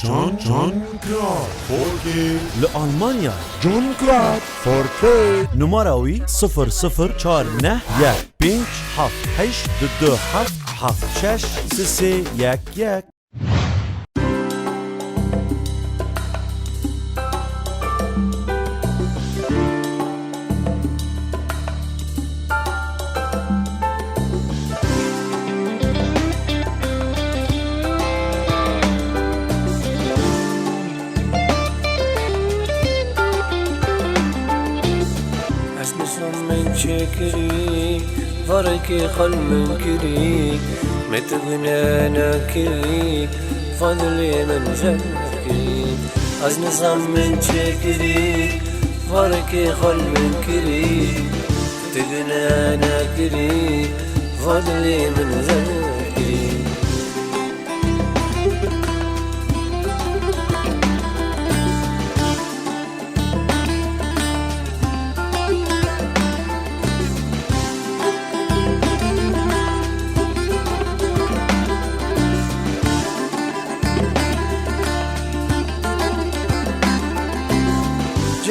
جان كلاد 4K لألمانيا جون كلاد 4K نمراوي 0049 5 7 8 2 7 7 6 3 1 1. من شكري فركي خل من كري متغنى ناكري فضلي من ذكري از نظام من شكري فركي خل من كري متغنى ناكري فضلي من ذكري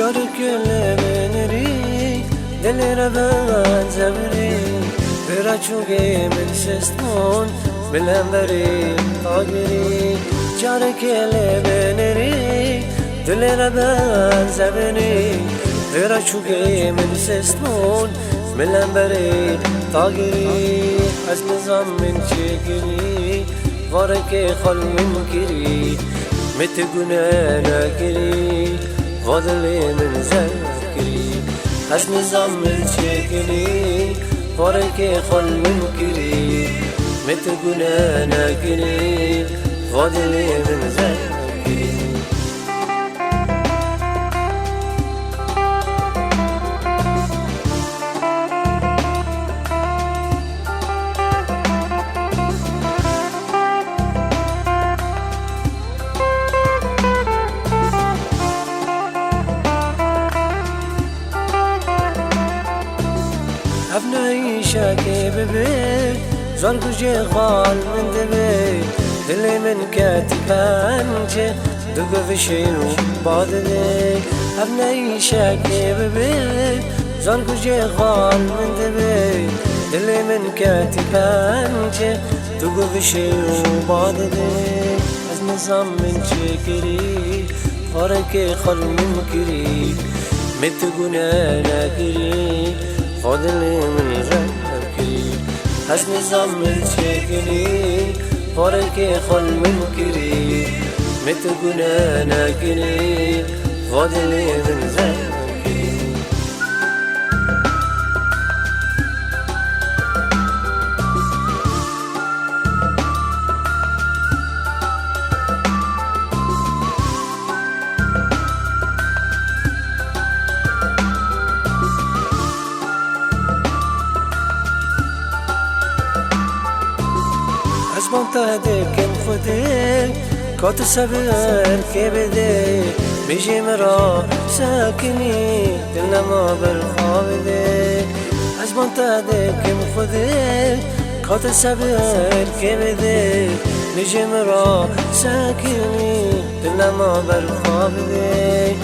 جارك لبنري دل ربان زبري براتشوغي من سستون بالهمبري طاقري جارك لبنري دل ربان زبري براتشوغي من سستون بالهمبري طاقري از نظام من شكري وارك خل من كري متقنا ناكري فضلي من ذكري از نظام الشكري فاركي خل من كري متقنا ناكري فضلي من ذكري ابني شاكي ببيت زور كجي خال من دبيت دلي من كاتبانجي دقو في شيو بعد ديك ابني شاكي ببيت زور كجي خال من دبيت دلي من كاتبانجي دقو في شيو بعد ديك از نظام من شكري فاركي خل من كري متقنا ناكري فضلي من ذكري از نظام الشكري فاركي خل من كري متقنا ناكري فضلي من ذكري منطقتك انفدك كات سبر كبدي بيجي مرا ساكني دلنا ما بالخابدك از منطقتك انفدك كات سبر كبدي بيجي مرا ساكني دلنا ما بالخابدك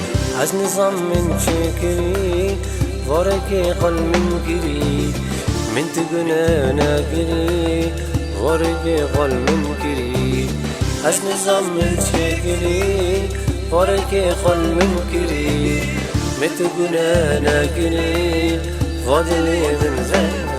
از نظام من شكري واركي خل من كري من تقنا ناكري واركي خل من كري از نظام الشكري واركي خل من كري متقنا ناكري فضلي من ذكري